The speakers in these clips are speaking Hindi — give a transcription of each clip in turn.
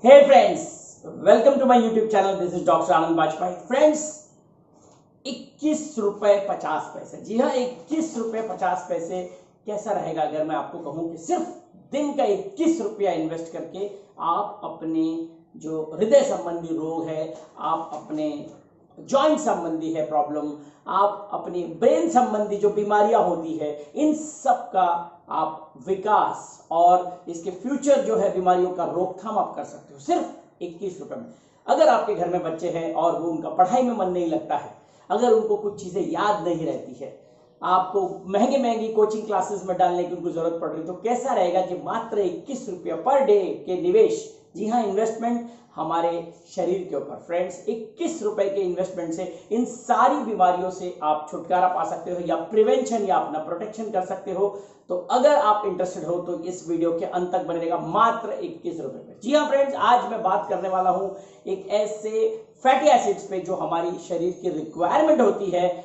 Hey friends, welcome to my YouTube channel. This is doctor Anand Bajpai. Friends, 21 रुपए 50 पैसे, जी हाँ 21 रुपए 50 पैसे। कैसा रहेगा अगर मैं आपको कहूं कि सिर्फ दिन का 21 रुपया इन्वेस्ट करके आप अपने जो हृदय संबंधी रोग है, आप अपने जॉइंट संबंधी है प्रॉब्लम, आप अपनी ब्रेन संबंधी जो बीमारियां होती है, इन सब का आप विकास और इसके फ्यूचर जो है बीमारियों का रोकथाम आप कर सकते हो सिर्फ 21 रुपए में। अगर आपके घर में बच्चे हैं और वो उनका पढ़ाई में मन नहीं लगता है, अगर उनको कुछ चीजें याद नहीं रहती है, आपको महंगे महंगी कोचिंग क्लासेस में डालने की उनको जरूरत पड़ रही, तो कैसा रहेगा कि मात्र 21 रुपया पर डे के निवेश, जी हाँ इन्वेस्टमेंट हमारे शरीर के ऊपर। फ्रेंड्स, 21 रुपए के इन्वेस्टमेंट से इन सारी बीमारियों से आप छुटकारा पा सकते हो या प्रिवेंशन या अपना प्रोटेक्शन कर सकते हो। तो अगर आप इंटरेस्टेड हो तो इस वीडियो के अंत तक बने रहेगा मात्र 21 रुपए में। जी हाँ फ्रेंड्स, आज मैं बात करने वाला हूं एक ऐसे फैटी एसिड्स पे जो हमारी शरीर की रिक्वायरमेंट होती है,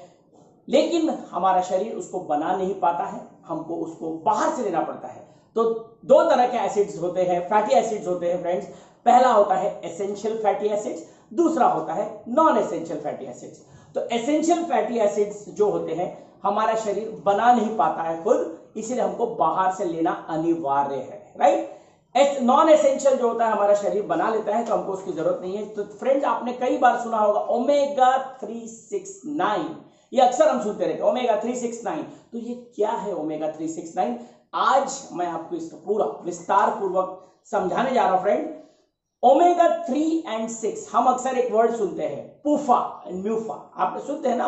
लेकिन हमारा शरीर उसको बना नहीं पाता है, हमको उसको बाहर से लेना पड़ता है। तो दो तरह के एसिड्स होते हैं, फैटी एसिड्स होते हैं फ्रेंड्स। पहला होता है एसेंशियल फैटी एसिड्स, दूसरा होता है नॉन एसेंशियल फैटी एसिड्स। तो एसेंशियल फैटी एसिड्स जो होते हैं हमारा शरीर बना नहीं पाता है खुद, इसलिए हमको बाहर से लेना अनिवार्य है, राइट। नॉन एसेंशियल जो होता है हमारा शरीर बना लेता है, तो हमको उसकी जरूरत नहीं है। तो फ्रेंड्स, आपने कई बार सुना होगा ओमेगा 369, ये अक्सर हम सुनते रहते हैं ओमेगा 369। तो ये क्या है ओमेगा 369? आज मैं आपको इसका पूरा विस्तार पूर्वक समझाने जा रहा हूं फ्रेंड। ओमेगा 3 और 6, हम अक्सर एक वर्ड सुनते हैं पूफा एंड म्यूफा, आप सुनते हैं ना,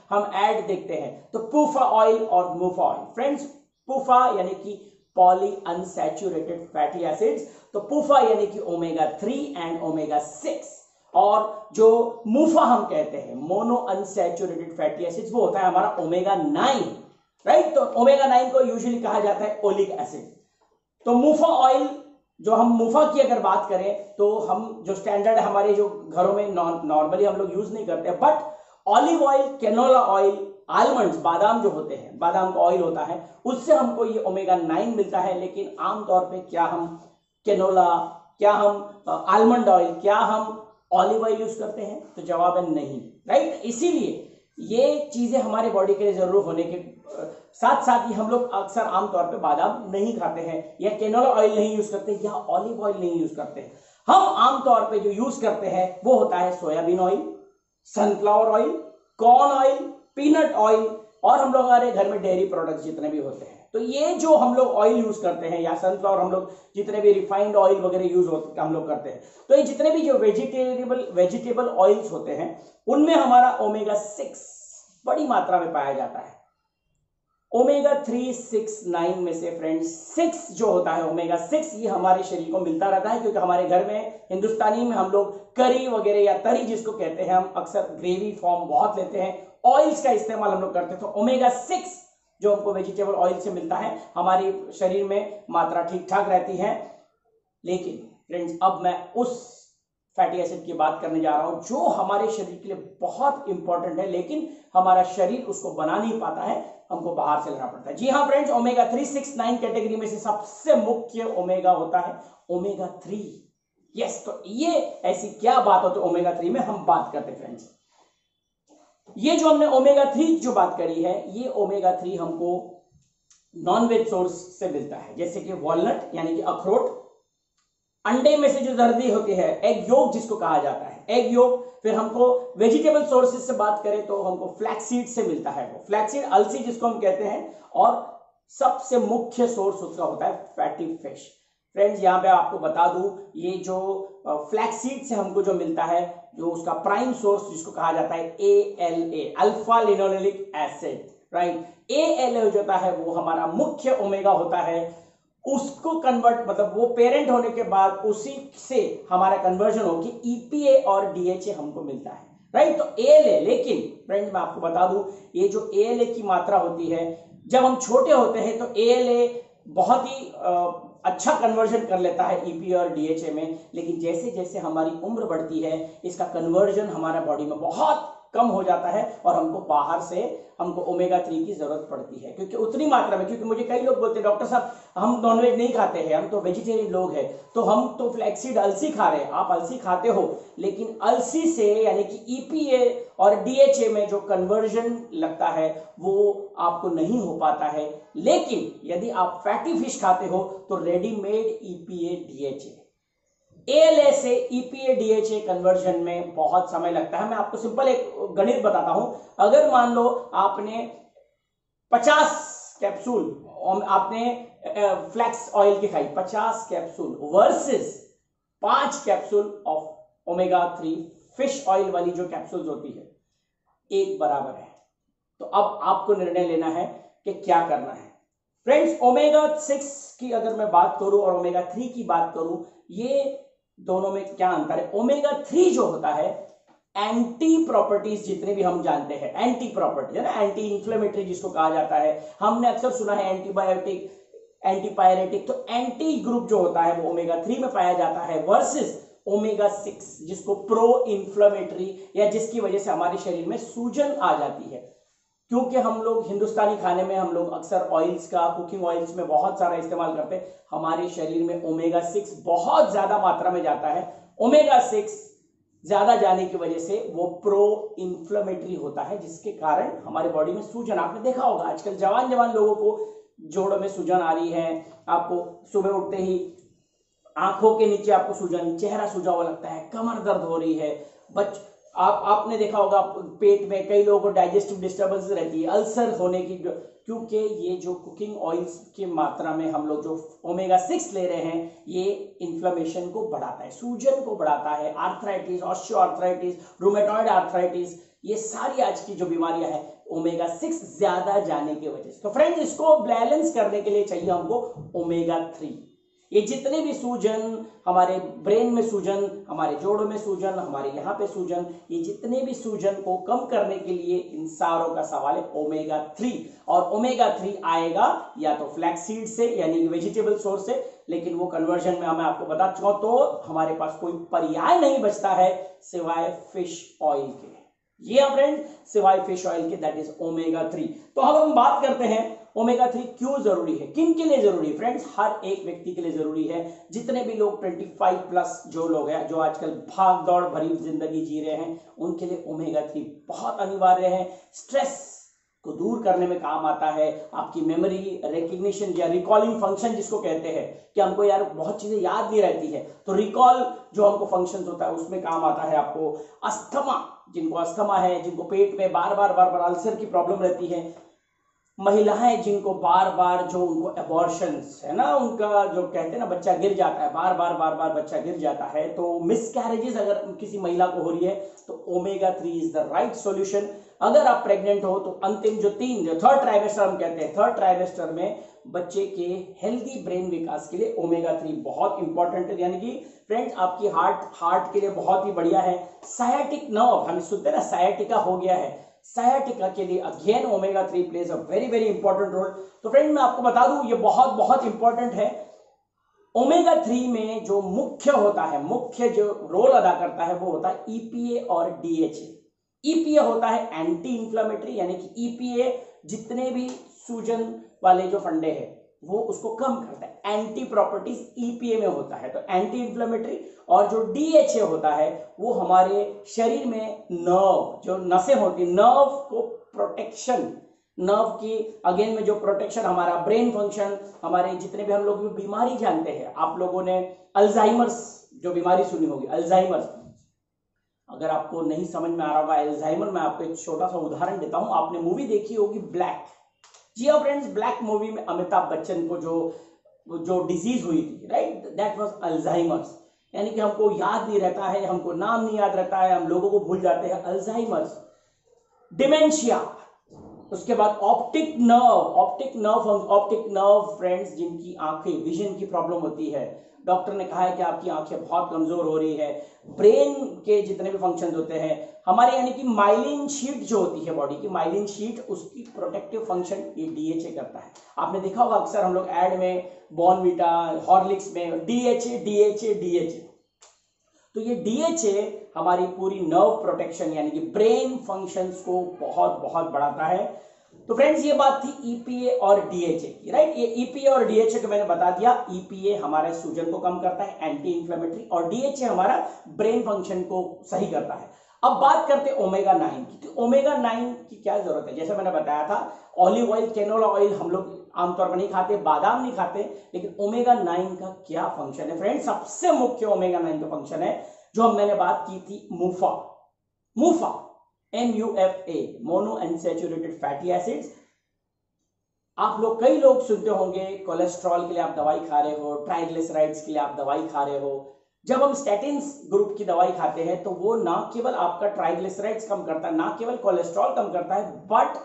हम ऐड देखते हैं, तो पूफा ऑयल और म्यूफा ऑयल। फ्रेंड्स, पूफा यानी कि पॉली अनसैचुरेटेड फैटी एसिड्स, तो पूफा यानी कि ओमेगा 3 एंड ओमेगा 6, और जो मूफा हम कहते हैं मोनो अनसैचुरेटेड फैटी एसिड्स, वो होता है हमारा ओमेगा 9, राइट। तो ओमेगा 9 को यूजुअली कहा जाता है ओलिक एसिड। तो मूफा ऑयल, जो हम मूफा की अगर बात करें तो हम जो स्टैंडर्ड हमारे जो घरों में नॉर्मली हम लोग यूज नहीं करते, but olive oil, canola oil, almonds, बादाम जो होते हैं, बादाम का ऑयल होता है, उससे हमको ये ओमेगा 9 मिलता है। लेकिन आमतौर पे क्या हम कैनोला, क्या हम आलमंड ऑयल, क्या हम ऑलिव ऑयल यूज करते हैं? तो जवाब है नहीं, राइट। इसीलिए ये चीजें हमारे बॉडी के लिए जरूर होने के साथ साथ ही हम लोग अक्सर आमतौर पे बादाम नहीं खाते हैं, या कैनोला ऑयल नहीं यूज करते, या ऑलिव ऑयल नहीं यूज करते। हम आमतौर पे जो यूज करते हैं वो होता है soybean oil, sunflower oil, corn oil, peanut oil, और हम लोग हमारे घर में डेयरी प्रोडक्ट्स जितने भी होते हैं, तो ये जो हम लोग ऑयल यूज करते हैं, या सनफ्लावर, हम लोग जितने भी रिफाइंड ऑयल वगैरह यूज होते हम लोग करते हैं, तो ये जितने भी जो वेजिटेबल ऑयल्स होते हैं, उनमें हमारा ओमेगा 6 बड़ी मात्रा में पाया जाता है। ओमेगा 369 में से फ्रेंड्स 6 जो होता है ओमेगा 6, ये हमारे शरीर को मिलता रहता है, क्योंकि हमारे घर में हिंदुस्तानी में हम लोग करी वगैरह या तरी जिसको कहते हैं, हम अक्सर ग्रेवी फॉर्म बहुत लेते हैं, ऑयल्स का इस्तेमाल हम लोग करते हैं। तो ओमेगा 6 जो हमको वेजिटेबल ऑयल से मिलता है, हमारे शरीर में मात्रा ठीक ठाक रहती है। लेकिन फ्रेंड्स, अब मैं उस फैटी एसिड की बात करने जा रहा हूं जो हमारे शरीर के लिए बहुत इंपॉर्टेंट है, लेकिन हमारा शरीर उसको बना नहीं पाता है, हमको बाहर से लेना पड़ता है। जी हाँ फ्रेंड्स, ओमेगा 369 कैटेगरी में से सबसे मुख्य ओमेगा होता है ओमेगा 3। यस, तो ये ऐसी क्या बात होती है ओमेगा 3 में, हम बात करते हैं फ्रेंड्स। ये जो हमने ओमेगा 3 जो बात करी है, ये ओमेगा 3 हमको नॉनवेज सोर्स से मिलता है, जैसे कि वॉलनट यानी कि अखरोट, अंडे में से जो जर्दी होती है, एग योग जिसको कहा जाता है, एग योग। फिर हमको वेजिटेबल सोर्सेज से बात करें तो हमको फ्लैक्सीड से मिलता है, वो फ्लैक्सीड, अलसी जिसको हम कहते हैं, और सबसे मुख्य सोर्स उसका होता है फैटी फिश। फ्रेंड्स, यहाँ पे आपको बता दूं, ये जो फ्लैक्सीड से हमको जो मिलता है, जो उसका प्राइम सोर्स जिसको कहा जाता है ALA, alpha linolenic acid, right. ALA जो होता है वो हमारा मुख्य ओमेगा होता है, उसको कन्वर्ट, मतलब वो पेरेंट होने के बाद उसी से हमारा कन्वर्जन होकर EPA और DHA हमको मिलता है, राइट। तो ALA, लेकिन फ्रेंड्स मैं आपको बता दूं, ये जो ALA की मात्रा होती है, जब हम छोटे होते हैं तो ALA बहुत ही अच्छा कन्वर्जन कर लेता है EPA और DHA में, लेकिन जैसे जैसे हमारी उम्र बढ़ती है, इसका कन्वर्जन हमारा बॉडी में बहुत कम हो जाता है और हमको बाहर से हमको ओमेगा 3 की जरूरत पड़ती है, क्योंकि उतनी मात्रा में, क्योंकि मुझे कई लोग बोलते हैं डॉक्टर साहब हम नॉनवेज नहीं खाते हैं, हम तो वेजिटेरियन लोग हैं, तो हम तो फ्लैक्सीड अलसी खा रहे हैं। आप अलसी खाते हो, लेकिन अलसी से यानी कि ईपीए और डीएचए में जो कन्वर्जन लगता है वो आपको नहीं हो पाता है। लेकिन यदि आप फैटी फिश खाते हो तो रेडीमेड ईपीए डीएचए, एएलए से ईपीए डीएचए कन्वर्जन में बहुत समय लगता है। मैं आपको सिंपल एक गणित बताता हूं। अगर मान लो आपने 50 कैप्सूल आपने फ्लैक्स ऑयल की खाई, 50 capsule versus 5 capsule of omega 3 fish oil वाली जो कैप्सूल्स होती है, एक बराबर है। तो अब आपको निर्णय लेना है कि क्या करना है। फ्रेंड्स, ओमेगा 6 की अगर मैं बात करूं और ओमेगा 3 की बात करूं, ये दोनों में क्या अंतर है। ओमेगा 3 जो होता है, एंटी प्रॉपर्टीज जितने भी हम जानते हैं, एंटी प्रॉपर्टी है ना, एंटी इंफ्लेमेटरी जिसको कहा जाता है, हमने अक्सर सुना है एंटीबायोटिक, एंटीपायरेटिक, तो एंटी ग्रुप जो होता है वो ओमेगा 3 में पाया जाता है, वर्सेस ओमेगा 6 जिसको प्रो इंफ्लेमेटरी, या जिसकी वजह से हमारे शरीर में सूजन आ जाती है। क्योंकि हम लोग हिंदुस्तानी खाने में हम लोग अक्सर ऑयल्स का, कुकिंग ऑयल्स में बहुत सारा इस्तेमाल करते हैं, हमारे शरीर में ओमेगा 6 बहुत ज्यादा मात्रा में जाता है। ओमेगा 6 ज्यादा जाने की वजह से वो प्रो इंफ्लेमेटरी होता है, जिसके कारण हमारे बॉडी में सूजन, आपने देखा होगा आजकल जवान जवान लोगों को जोड़ों में सूजन आ रही है, आपको सुबह उठते ही आंखों के नीचे आपको सूजन, चेहरा सूजा हुआ लगता है, कमर दर्द हो रही है, आपने देखा होगा पेट में कई लोगों को डाइजेस्टिव डिस्टर्बेंस रहती है, अल्सर होने की, क्योंकि ये जो कुकिंग ऑयल्स की मात्रा में हम लोग जो ओमेगा 6 ले रहे हैं, ये इन्फ्लेमेशन को बढ़ाता है, सूजन को बढ़ाता है, आर्थराइटिस, ऑस्टियोआर्थराइटिस, रूमेटॉइड आर्थराइटिस, ये सारी आज की जो बीमारियां हैं ओमेगा 6 ज्यादा जाने की वजह से। तो फ्रेंड्स, इसको बैलेंस करने के लिए चाहिए हमको ओमेगा 3। ये जितने भी सूजन, हमारे ब्रेन में सूजन, हमारे जोड़ों में सूजन, हमारे यहाँ पे सूजन, ये जितने भी सूजन को कम करने के लिए इन सारों का सवाल है ओमेगा 3। और ओमेगा 3 आएगा या तो फ्लैक्सीड से यानी वेजिटेबल सोर्स से, लेकिन वो कन्वर्जन में मैं आपको बता चुका हूं, तो हमारे पास कोई पर्याय नहीं बचता है सिवाय फिश ऑयल के। ये फ्रेंड सिवाय फिश ऑयल के, दैट इज ओमेगा 3। तो अब हम बात करते हैं ओमेगा 3 क्यों जरूरी है, किन के लिए जरूरी है। फ्रेंड्स, हर एक व्यक्ति के लिए जरूरी है। जितने भी लोग 25 प्लस जो लोग हैं, जो आजकल भाग दौड़ भरी जिंदगी जी रहे हैं, उनके लिए ओमेगा 3 बहुत अनिवार्य है। स्ट्रेस को दूर करने में काम आता है, आपकी मेमोरी, रिकग्निशन या रिकॉलिंग फंक्शन जिसको कहते हैं, कि हमको यार बहुत चीजें याद नहीं रहती है, तो रिकॉल जो हमको फंक्शन होता है उसमें काम आता है। आपको अस्थमा, जिनको अस्थमा है, जिनको पेट में बार बार अल्सर की प्रॉब्लम रहती है, महिलाएं जिनको बार बार जो उनको एबॉर्शंस है ना, उनका जो कहते हैं ना बच्चा गिर जाता है, बार बार बच्चा गिर जाता है, तो मिसकैरेजेस अगर किसी महिला को हो रही है तो omega 3 is the right solution. अगर आप प्रेग्नेंट हो तो अंतिम जो थर्ड ट्राइमेस्टर हम कहते हैं, थर्ड ट्राइमेस्टर में बच्चे के हेल्दी ब्रेन विकास के लिए ओमेगा 3 बहुत इंपॉर्टेंट है। यानी कि फ्रेंड्स, आपकी हार्ट के लिए बहुत ही बढ़िया है। सायाटिक नर्व, हम सुनते हैं ना सायाटिका हो गया है, सायाटिका के लिए again omega 3 plays a very very important role. तो फ्रेंड, मैं आपको बता दूं ये बहुत इंपॉर्टेंट है। ओमेगा 3 में जो मुख्य होता है, मुख्य जो रोल अदा करता है वो होता है ईपीए और डीएचए। ईपीए होता है एंटी इंफ्लेमेटरी, यानी कि ईपीए जितने भी सूजन वाले जो फंडे हैं वो उसको कम करता है, एंटी प्रॉपर्टीज ईपीए में होता है, तो एंटी इंफ्लेमेटरी। और जो डीएचए होता है वो हमारे शरीर में नर्व, जो नसें होती, नर्व को प्रोटेक्शन, नर्व की अगेन में जो प्रोटेक्शन, हमारा ब्रेन फंक्शन, हमारे जितने भी हम लोग बीमारी जानते हैं, आप लोगों ने अल्जाइमर्स जो बीमारी सुनी होगी, अल्जाइमर्स, अगर आपको नहीं समझ में आ रहा होगा अल्जाइमर, मैं आपको एक छोटा सा उदाहरण देता हूं। आपने मूवी देखी होगी ब्लैक, जी हाँ फ्रेंड्स, ब्लैक मूवी में अमिताभ बच्चन को जो डिजीज हुई थी, राइट, दैट वाज अल्जाइमर्स। यानी कि हमको याद नहीं रहता है, हमको नाम नहीं याद रहता है, हम लोगों को भूल जाते हैं, अल्जाइमर्स। डिमेंशिया, उसके बाद ऑप्टिक नर्व फ्रेंड्स, जिनकी आंखें, विजन की प्रॉब्लम होती है, डॉक्टर ने कहा है कि आपकी आंखें बहुत कमजोर हो रही है। ब्रेन के जितने भी फंक्शंस होते हैं हमारे, यानी कि माइलिन शीट जो होती है बॉडी की, माइलिन शीट, उसकी प्रोटेक्टिव फंक्शन ये डीएचए करता है। आपने देखा होगा अक्सर हम लोग एड में, बॉर्नविटा, हॉर्लिक्स में डीएचए। तो ये DHA हमारी पूरी नर्व प्रोटेक्शन यानी कि ब्रेन फंक्शंस को बहुत बहुत बढ़ाता है। तो फ्रेंड्स ये बात थी EPA और DHA की, राइट। ये EPA और DHA को मैंने बता दिया। EPA हमारे सूजन को कम करता है, एंटी इंफ्लेमेटरी, और DHA हमारा ब्रेन फंक्शन को सही करता है। अब बात करते हैं ओमेगा 9 की। तो ओमेगा 9 की क्या जरूरत है? जैसे मैंने बताया था, ऑलिव ऑयल, कैनोला ऑयल हम लोग आमतौर पर नहीं खाते, बादाम नहीं खाते, लेकिन ओमेगा 9 का क्या फंक्शन है फ्रेंड्स? सबसे मुख्य ओमेगा 9 का फंक्शन है जो मैंने बात की थी, मूफा। मूफा MUFA, mono unsaturated fatty acids. आप लोग, कई लोग सुनते होंगे कोलेस्ट्रॉल के लिए आप दवाई खा रहे हो, ट्राइग्लिसराइड्स के लिए आप दवाई खा रहे हो। जब हम स्टैटिन्स ग्रुप की दवाई खाते हैं तो वो ना केवल आपका ट्राइग्लिसराइड्स कम करता है, ना केवल कोलेस्ट्रॉल कम करता है, बट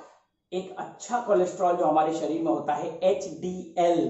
एक अच्छा कोलेस्ट्रॉल जो हमारे शरीर में होता है HDL,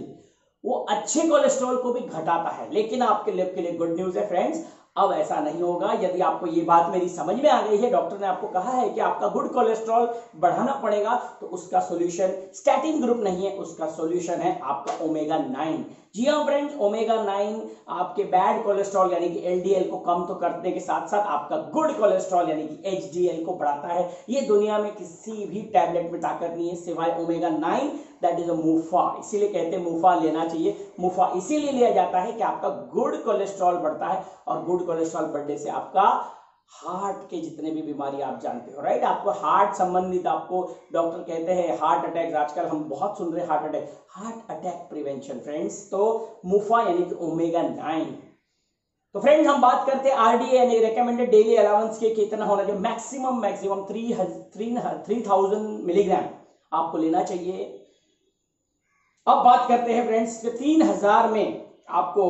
वो अच्छे कोलेस्ट्रॉल को भी घटाता है। लेकिन आपके लिए गुड न्यूज है फ्रेंड्स, अब ऐसा नहीं होगा। यदि आपको ये बात मेरी समझ में आ गई है, डॉक्टर ने आपको कहा है कि आपका गुड कोलेस्ट्रॉल बढ़ाना पड़ेगा, तो उसका सॉल्यूशन स्टैटिन ग्रुप नहीं है, उसका सॉल्यूशन है आपका ओमेगा 9। जी हाँ फ्रेंड्स, ओमेगा 9 आपके बैड कोलेस्ट्रॉल यानी कि LDL को कम तो करने के साथ साथ आपका गुड कोलेस्ट्रॉल यानी कि HDL को बढ़ाता है। ये दुनिया में किसी भी टैबलेट में ताकत नहीं है सिवाय ओमेगा 9, दैट इज अ मूफा। इसीलिए कहते हैं मूफा लेना चाहिए। मूफा इसीलिए लिया जाता है कि आपका गुड कोलेस्ट्रॉल बढ़ता है, और गुड कोलेस्ट्रॉल बढ़ने से आपका हार्ट के जितने भी बीमारी आप जानते हो, राइट, आपको हार्ट संबंधित, आपको डॉक्टर कहते हैं हार्ट अटैक, आजकल हम बहुत सुन रहे हैं हार्ट अटैक प्रिवेंशन फ्रेंड्स, तो मूफा यानी कि ओमेगा 9। तो फ्रेंड्स हम बात करते हैं RDA यानी रिकमेंडेड डेली अलाउंस के कितना होना चाहिए। मैक्सिमम 3000 मिलीग्राम आपको लेना चाहिए। अब बात करते हैं फ्रेंड्स 3000 में आपको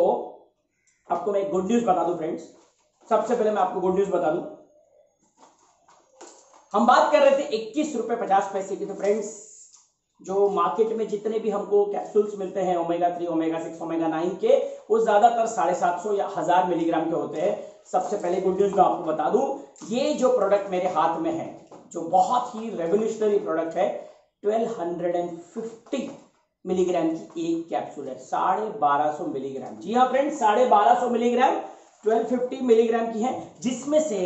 मैं एक गुड न्यूज बता दूं फ्रेंड्स। सबसे पहले मैं आपको गुड न्यूज बता दूं, हम बात कर रहे थे 21 रुपए 50 पैसे की। तो फ्रेंड्स जो मार्केट में जितने भी हमको कैप्सूल्स मिलते हैं ओमेगा 3, ओमेगा 6, ओमेगा 9 के, वो ज्यादातर 750 या 1000 मिलीग्राम के होते हैं। सबसे पहले गुड न्यूज मैं आपको बता दूं, ये जो प्रोडक्ट मेरे हाथ में है, जो बहुत ही रेवोल्यूशनरी प्रोडक्ट है, 1250 मिलीग्राम की एक कैप्सूल है, 1250 मिलीग्राम। जी हाँ फ्रेंड्स, 1250 मिलीग्राम 1250 मिलीग्राम की है, जिसमें से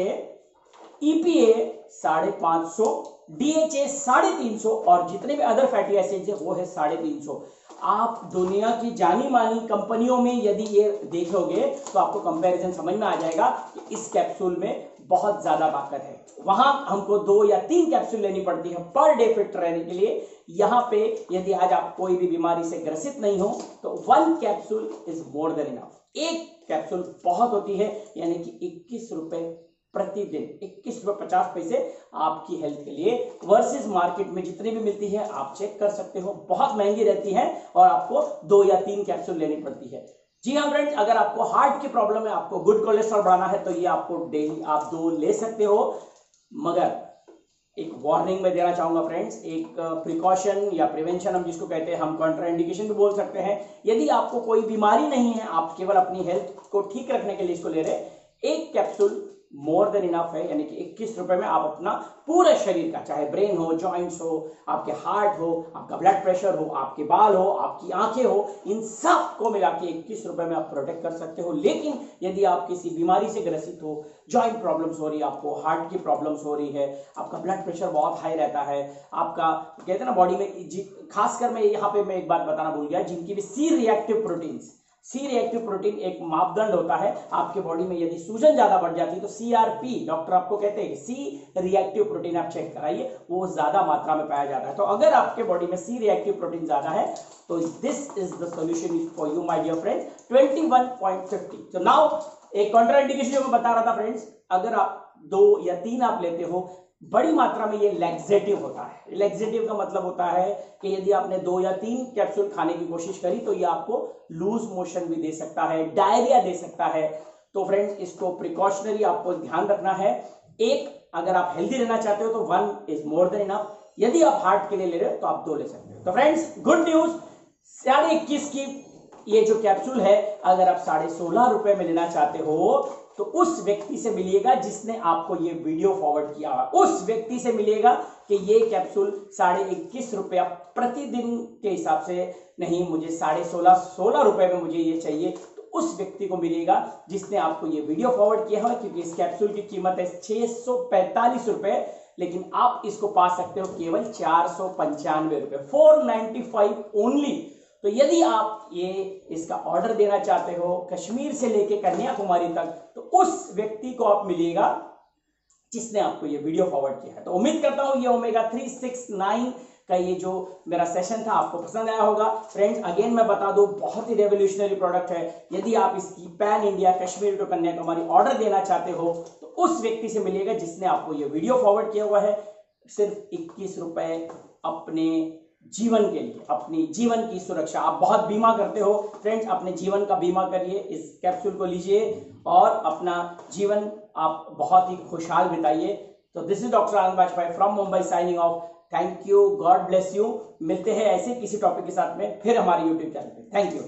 EPA 550, DHA 350 और जितने भी अदर फैटी एसिड्स है वो है 350। आप दुनिया की जानी मानी कंपनियों में यदि ये देखोगे तो आपको कंपैरिजन समझ में आ जाएगा कि इस कैप्सूल में बहुत ज्यादा ताकत है। वहां हमको 2 या 3 कैप्सूल लेनी पड़ती है पर डे फिट रहने के लिए। यहाँ पे यदि आज आप कोई भी बीमारी से ग्रसित नहीं हो तो 1 capsule is more than enough. एक कैप्सूल बहुत होती है, यानी कि 21 रुपए प्रतिदिन, 21 रुपए 50 पैसे आपकी हेल्थ के लिए, वर्सेस मार्केट में जितनी भी मिलती है आप चेक कर सकते हो, बहुत महंगी रहती है और आपको 2 या 3 कैप्सूल लेनी पड़ती है। जी हाँ फ्रेंड्स, अगर आपको हार्ट की प्रॉब्लम है, आपको गुड कोलेस्ट्रॉल बढ़ाना है, तो ये आपको डेली आप 2 ले सकते हो। मगर एक वार्निंग में देना चाहूंगा फ्रेंड्स, एक प्रिकॉशन या प्रिवेंशन हम जिसको कहते हैं, हम कॉन्ट्राइंडिकेशन भी बोल सकते हैं। यदि आपको कोई बीमारी नहीं है, आप केवल अपनी हेल्थ को ठीक रखने के लिए इसको ले रहे हैं, एक कैप्सूल मोर देन इनफ है। यानी कि 21 रुपए में आप अपना पूरे शरीर का, चाहे ब्रेन हो, जॉइंट्स हो, आपके हार्ट हो, आपका ब्लड प्रेशर हो, आपके बाल हो, आपकी आंखें हो, इन सब को मिला के 21 रुपए में आप प्रोटेक्ट कर सकते हो। लेकिन यदि आप किसी बीमारी से ग्रसित हो, जॉइंट प्रॉब्लम्स हो रही है, आपको हार्ट की प्रॉब्लम्स हो रही है, आपका ब्लड प्रेशर बहुत हाई रहता है, आपका कहते हैं ना बॉडी में, खासकर मैं यहाँ पे मैं एक बात बताना भूल गया, जिनकी भी सी रिएक्टिव प्रोटीन एक मापदंड होता है आपके बॉडी में, यदि सूजन ज्यादा बढ़ जाती है तो CRP, डॉक्टर आपको कहते हैं कि सी रिएक्टिव प्रोटीन आप चेक कराइए, वो ज्यादा मात्रा में पाया जाता है। तो अगर आपके बॉडी में सी रिएक्टिव प्रोटीन ज्यादा है तो this is the solution for you my dear friends, 21.50। तो नाउ एक कॉन्ट्राइंडिकेशन जो मैं बता रहा था फ्रेंड्स, अगर आप 2 या 3 आप लेते हो, बड़ी मात्रा में ये लैक्सेटिव होता है। लैक्सेटिव का मतलब होता है कि यदि आपने 2 या 3 कैप्सूल खाने की कोशिश करी तो ये आपको लूज मोशन भी दे सकता है, डायरिया दे सकता है। तो फ्रेंड्स इसको प्रिकॉशनरी आपको ध्यान रखना है। एक, अगर आप हेल्दी रहना चाहते हो तो 1 इज मोर देन इनफ। यदि आप हार्ट के लिए ले रहे हो तो आप 2 ले सकते हो। तो फ्रेंड्स गुड न्यूज, 21.5 की ये जो कैप्सूल है, अगर आप 16.5 रुपए में लेना चाहते हो तो उस व्यक्ति से मिलिएगा जिसने आपको ये वीडियो फॉरवर्ड किया, उस व्यक्ति से मिलिएगा कि ये कैप्सूल 21.5 रुपया प्रतिदिन के हिसाब से नहीं, मुझे 16.5 रुपए में मुझे ये चाहिए, तो उस व्यक्ति को मिलेगा जिसने आपको ये वीडियो फॉरवर्ड किया है, क्योंकि इस कैप्सूल की कीमत है 645 रुपए, लेकिन आप इसको पा सकते हो केवल 495 रुपए, 495 ओनली। तो यदि आप ये इसका ऑर्डर देना चाहते हो कश्मीर से लेके कन्याकुमारी तक, तो उस व्यक्ति को आप मिलेगा जिसने आपको ये वीडियो फॉरवर्ड किया है। तो उम्मीद करता हूं ये ओमेगा 369 का ये जो मेरा सेशन था आपको पसंद आया होगा। फ्रेंड्स अगेन मैं बता दूं, बहुत ही रेवोल्यूशनरी प्रोडक्ट है। यदि आप इसकी pan India Kashmir to Kanyakumari order देना चाहते हो तो उस व्यक्ति से मिलेगा जिसने आपको ये वीडियो फॉरवर्ड किया हुआ है। सिर्फ 21 रुपए अपने जीवन के लिए, अपनी जीवन की सुरक्षा। आप बहुत बीमा करते हो फ्रेंड्स, अपने जीवन का बीमा करिए, इस कैप्सूल को लीजिए और अपना जीवन आप बहुत ही खुशहाल बिताइए। तो this is doctor Anand Vajpayee from Mumbai signing off. Thank you, God bless you. मिलते हैं ऐसे किसी टॉपिक के साथ में फिर हमारे यूट्यूब चैनल पे। Thank you.